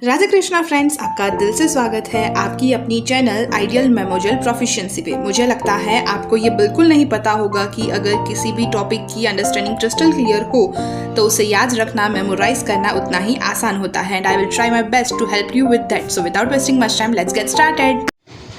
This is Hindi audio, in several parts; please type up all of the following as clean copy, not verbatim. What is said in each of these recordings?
राधे कृष्णा फ्रेंड्स, आपका दिल से स्वागत है आपकी अपनी चैनल आइडियल मेमोरियल प्रोफिशिएंसी पे। मुझे लगता है आपको ये बिल्कुल नहीं पता होगा कि अगर किसी भी टॉपिक की अंडरस्टैंडिंग क्रिस्टल क्लियर हो तो उसे याद रखना, मेमोराइज करना उतना ही आसान होता है। And I will try my best to help you with that. So without wasting much time, let's get started.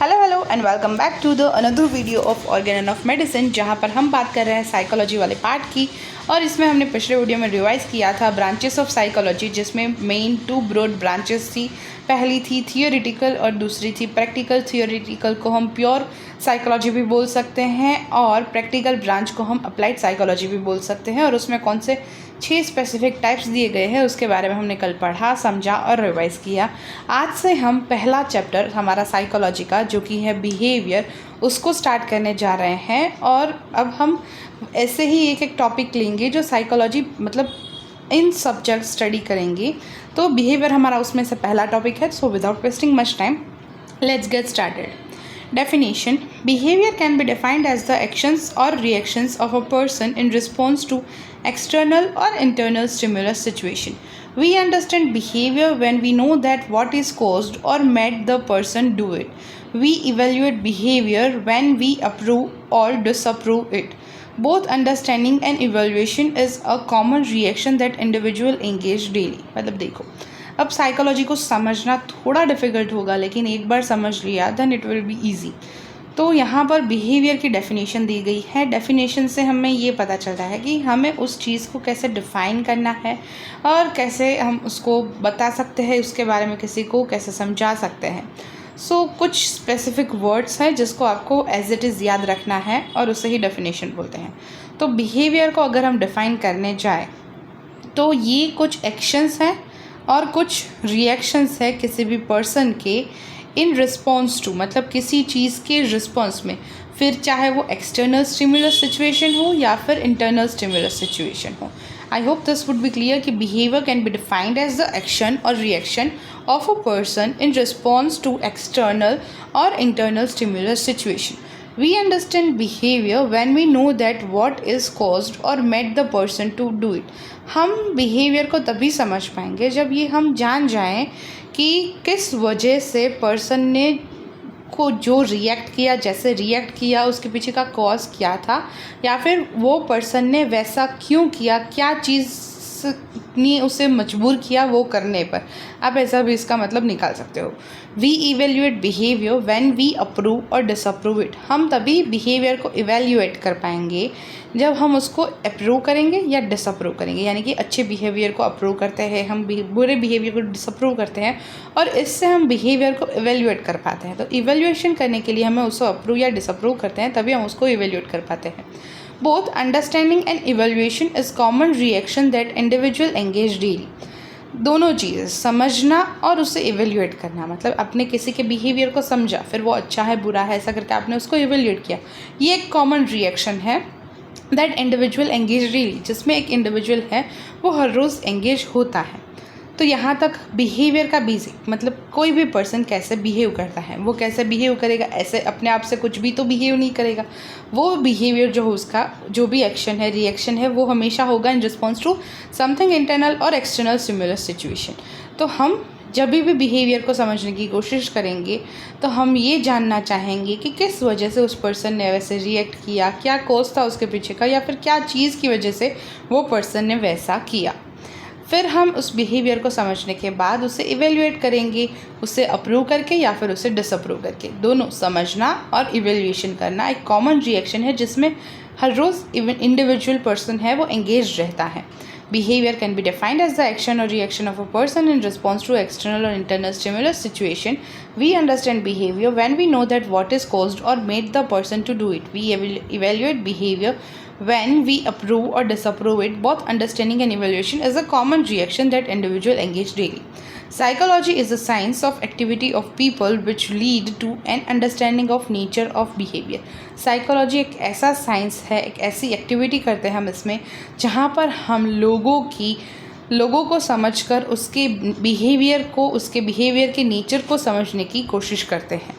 Hello and welcome back to the another video of organ and of medicine, जहाँ पर हम बात कर रहे हैं साइकोलॉजी वाले पार्ट की। और इसमें हमने पिछले वीडियो में रिवाइज किया था ब्रांचेस ऑफ साइकोलॉजी, जिसमें मेन 2 ब्रॉड ब्रांचेस थी। पहली थी थियोरिटिकल और दूसरी थी प्रैक्टिकल। थियोरिटिकल को हम प्योर साइकोलॉजी भी बोल सकते हैं और प्रैक्टिकल ब्रांच को हम अप्लाइड साइकोलॉजी भी बोल सकते हैं। और उसमें कौन से 6 स्पेसिफिक टाइप्स दिए गए हैं उसके बारे में हमने कल पढ़ा, समझा और रिवाइज किया। आज से हम पहला चैप्टर हमारा साइकोलॉजी का, जो कि है बिहेवियर, उसको स्टार्ट करने जा रहे हैं। और अब हम ऐसे ही एक एक टॉपिक लेंगे जो साइकोलॉजी मतलब इन सब्जेक्ट स्टडी करेंगे। तो बिहेवियर हमारा उसमें से पहला टॉपिक है। सो without wasting much time, let's get started. Definition: Behavior can be defined as the actions or reactions of a person in response to external or internal stimulus situation. We understand behavior when we know that what is caused or made the person do it. We evaluate behavior when we approve or disapprove it. Both understanding and evaluation is a common reaction that individual engage daily. मतलब देखो, अब साइकोलॉजी को समझना थोड़ा डिफ़िकल्ट होगा, लेकिन एक बार समझ लिया then it will be easy. तो यहाँ पर बिहेवियर की डेफिनेशन दी गई है। डेफिनेशन से हमें ये पता चलता है कि हमें उस चीज़ को कैसे डिफ़ाइन करना है और कैसे हम उसको बता सकते हैं, उसके बारे में किसी को कैसे समझा सकते हैं। सो कुछ स्पेसिफिक वर्ड्स हैं जिसको आपको एज इट इज़ याद रखना है और उसे ही डेफिनेशन बोलते हैं। तो बिहेवियर को अगर हम डिफ़ाइन करने जाए तो ये कुछ एक्शंस हैं और कुछ रिएक्शंस है किसी भी पर्सन के इन रिस्पॉन्स टू, मतलब किसी चीज़ के रिस्पॉन्स में, फिर चाहे वो एक्सटर्नल स्टिमुलस सिचुएशन हो या फिर इंटरनल स्टिमुलस सिचुएशन हो। I hope this would be clear कि behaviour can be defined as the action और reaction of a person in response to external और internal stimulus situation. We understand behavior when we know that what is caused or made the person to do it. हम behavior को तभी समझ पाएंगे जब ये हम जान जाएं कि किस वजह से person ने को जो रिएक्ट किया, जैसे रिएक्ट किया, उसके पीछे का कॉज क्या था, या फिर वो पर्सन ने वैसा क्यों किया, क्या चीज़ ने उसे मजबूर किया वो करने पर। आप ऐसा भी इसका मतलब निकाल सकते हो। We evaluate behaviour when we approve or disapprove it. हम तभी बिहेवियर को इवेल्यूएट कर पाएंगे जब हम उसको अप्रूव करेंगे या डिसअप्रूव करेंगे। यानी कि अच्छे बिहेवियर को अप्रूव करते हैं हम, बुरे बिहेवियर को डिसअप्रूव करते हैं, और इससे हम बिहेवियर को इवेल्यूएट कर पाते हैं। तो इवेल्यूएशन करने के लिए हमें उसको अप्रूव या डिसअप्रूव करते हैं, तभी हम उसको इवेल्यूएट कर पाते हैं। Both understanding and evaluation is common reaction that individual engage daily. दोनों चीज़, समझना और उसे इवेल्यूएट करना, मतलब अपने किसी के बिहेवियर को समझा, फिर वो अच्छा है बुरा है ऐसा करके आपने उसको इवेल्यूएट किया, ये एक कॉमन रिएक्शन है दैट इंडिविजुअल एंगेज डेली, जिसमें एक इंडिविजुअल है वो हर रोज़ एंगेज होता है। तो यहाँ तक बिहेवियर का बेसिक, मतलब कोई भी पर्सन कैसे बिहेव करता है, वो कैसे बिहेव करेगा, ऐसे अपने आप से कुछ भी तो बिहेव नहीं करेगा। वो बिहेवियर जो हो, उसका जो भी एक्शन है, रिएक्शन है, वो हमेशा होगा in response to something internal or external stimulus situation. तो हम जब भी बिहेवियर को समझने की कोशिश करेंगे तो हम ये जानना चाहेंगे कि किस वजह से उस पर्सन ने वैसे रिएक्ट किया, क्या कॉज था उसके पीछे का, या फिर क्या चीज़ की वजह से वो पर्सन ने वैसा किया। फिर हम उस बिहेवियर को समझने के बाद उसे इवेल्यूएट करेंगे, उसे अप्रूव करके या फिर उसे डिसअप्रूव करके। दोनों, समझना और इवेल्यूएशन करना एक कॉमन रिएक्शन है जिसमें हर रोज़ इंडिविजुअल पर्सन है वो एंगेज रहता है। Behavior can be defined as the action or reaction of a person in response to external or internal stimulus situation. We understand behavior when we know that what is caused or made the person to do it. We evaluate behavior when we approve or disapprove it. Both understanding and evaluation is a common reaction that individuals engage daily. Psychology is the science of activity of people which lead to an understanding of nature of behavior. Psychology एक ऐसा साइंस है, एक ऐसी एक्टिविटी करते हैं हम इसमें जहाँ पर हम लोगों को समझकर उसके बिहेवियर के नेचर को समझने की कोशिश करते हैं।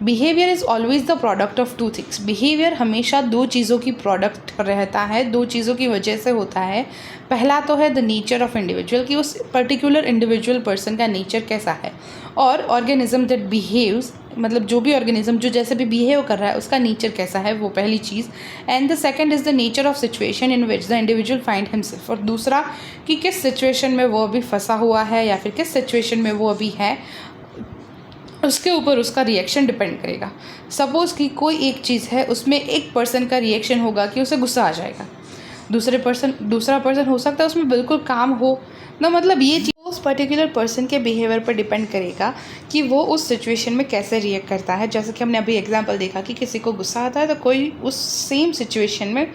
Behaviour is always the product of two things. Behaviour हमेशा दो चीज़ों की प्रोडक्ट रहता है, दो चीज़ों की वजह से होता है। पहला तो है द नेचर ऑफ इंडिविजुअल, कि उस पर्टिकुलर इंडिविजुअल पर्सन का नेचर कैसा है, और ऑर्गेनिज्म दैट बिहेव्स, मतलब जो भी ऑर्गेनिज्म जो जैसे भी बिहेव कर रहा है उसका नेचर कैसा है, वो पहली चीज़। And the second is the nature of situation in which the individual find himself, और दूसरा कि किस सिचुएशन में वो अभी फंसा हुआ है या फिर किस सिचुएशन में वो अभी है, उसके ऊपर उसका रिएक्शन डिपेंड करेगा। सपोज़ कि कोई एक चीज़ है, उसमें एक पर्सन का रिएक्शन होगा कि उसे गुस्सा आ जाएगा, दूसरा पर्सन हो सकता है उसमें बिल्कुल काम हो ना, मतलब ये चीज़ उस पर्टिकुलर पर्सन के बिहेवियर पर डिपेंड करेगा कि वो उस सिचुएशन में कैसे रिएक्ट करता है। जैसे कि हमने अभी एग्जांपल देखा कि किसी को गुस्सा आता है तो कोई उस सेम सिचुएशन में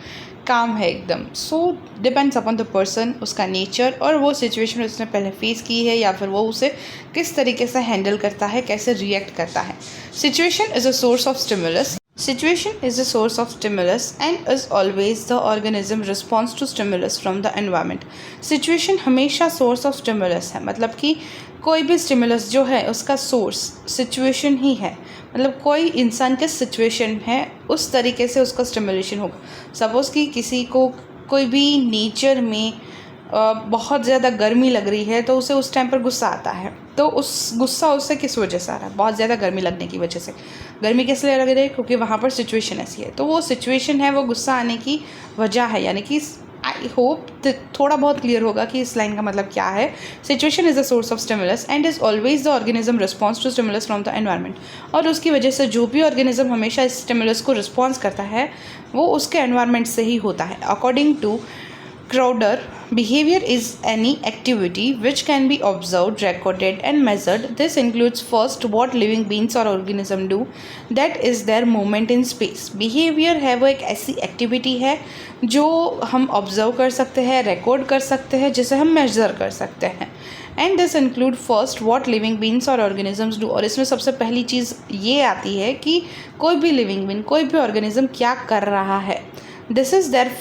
काम है एकदम। So depends upon the person, उसका नेचर, और वो सिचुएशन उसने पहले फेस की है या फिर वो उसे किस तरीके से हैंडल करता है, कैसे रिएक्ट करता है। Situation is a source of stimulus. Situation is a source of stimulus and is always the organism response to stimulus from the environment. Situation हमेशा source of stimulus है, मतलब कि कोई भी stimulus जो है उसका source situation ही है, मतलब कोई इंसान के situation है उस तरीके से उसका stimulation होगा। Suppose कि किसी को कोई भी नेचर में बहुत ज़्यादा गर्मी लग रही है तो उसे उस टाइम पर गुस्सा आता है, तो उस गुस्सा उससे किस वजह से आ रहा है, बहुत ज़्यादा गर्मी लगने की वजह से। गर्मी किस लिए लग रही है, क्योंकि वहाँ पर सिचुएशन ऐसी है, तो वो सिचुएशन है, वो गुस्सा आने की वजह है। यानी कि आई होप थोड़ा बहुत क्लियर होगा कि इस लाइन का मतलब क्या है। Situation is the source of stimulus and is always the organism response to stimulus from the environment, और उसकी वजह से जो भी ऑर्गेनिज्म हमेशा इस स्टिमुलस को रिस्पॉन्स करता है वो उसके एनवायरनमेंट से ही होता है। According to Crowder, behavior is any activity which can be observed, recorded and measured. This includes first what living beings or organism do, that is their movement in space. Behavior है वो एक ऐसी activity है जो हम observe कर सकते हैं, record कर सकते हैं, जिसे हम measure कर सकते हैं। And this include first what living beings और ऑर्गेनिजम्स डू, और इसमें सबसे पहली चीज़ ये आती है कि कोई भी लिविंग बींग, कोई भी ऑर्गेनिज्म क्या कर रहा है। This is there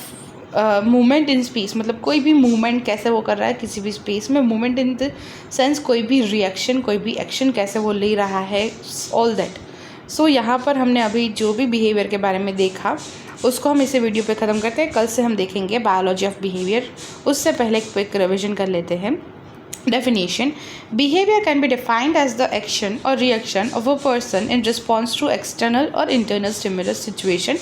movement in space, मतलब कोई भी मूवमेंट कैसे वो कर रहा है किसी भी स्पेस में, मूवमेंट इन द सेंस कोई भी रिएक्शन, कोई भी एक्शन कैसे वो ले रहा है, ऑल दैट। सो यहाँ पर हमने अभी जो भी बिहेवियर के बारे में देखा उसको हम इसी वीडियो पे ख़त्म करते हैं। कल से हम देखेंगे बायोलॉजी ऑफ बिहेवियर। उससे पहले एक क्विक रिविजन कर लेते हैं। Definition: Behavior can be defined as the action or reaction of a person in response to external or internal stimulus situation.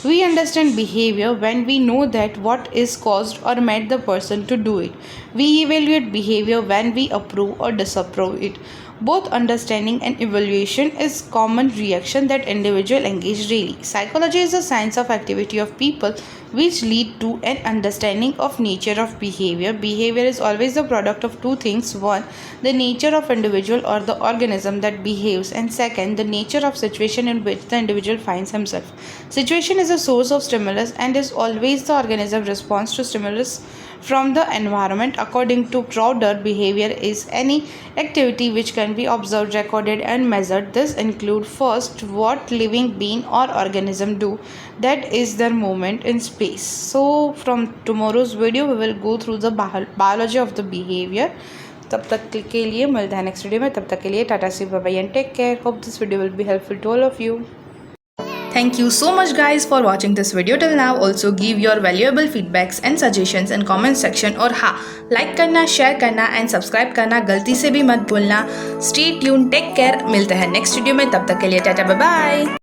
We understand behavior when we know that what is caused or made the person to do it. We evaluate behavior when we approve or disapprove it. Both understanding and evaluation is common reaction that individual engage daily. Psychology is the science of activity of people which lead to an understanding of nature of behavior. Behavior is always the product of two things. One, the nature of individual or the organism that behaves, and second, the nature of situation in which the individual finds himself. Situation is a source of stimulus and is always the organism response to stimulus from the environment. According to Crowder, behavior is any activity which can be observed, recorded and measured. This include first what living being or organism do, that is their movement in space. So from tomorrow's video we will go through the biology of the behavior. तब तक के लिए मिलते हैं नेक्स्ट वीडियो में। तब तक के लिए tata see bye and take care. Hope this video will be helpful to all of you. Thank you so much guys for watching this video till now. Also give your valuable feedbacks and suggestions in comment section, और हाँ, like करना, share करना and subscribe करना गलती से भी मत भूलना। Stay tuned, take care, मिलते हैं नेक्स्ट वीडियो में। तब तक के लिए टाटा बाय बाय।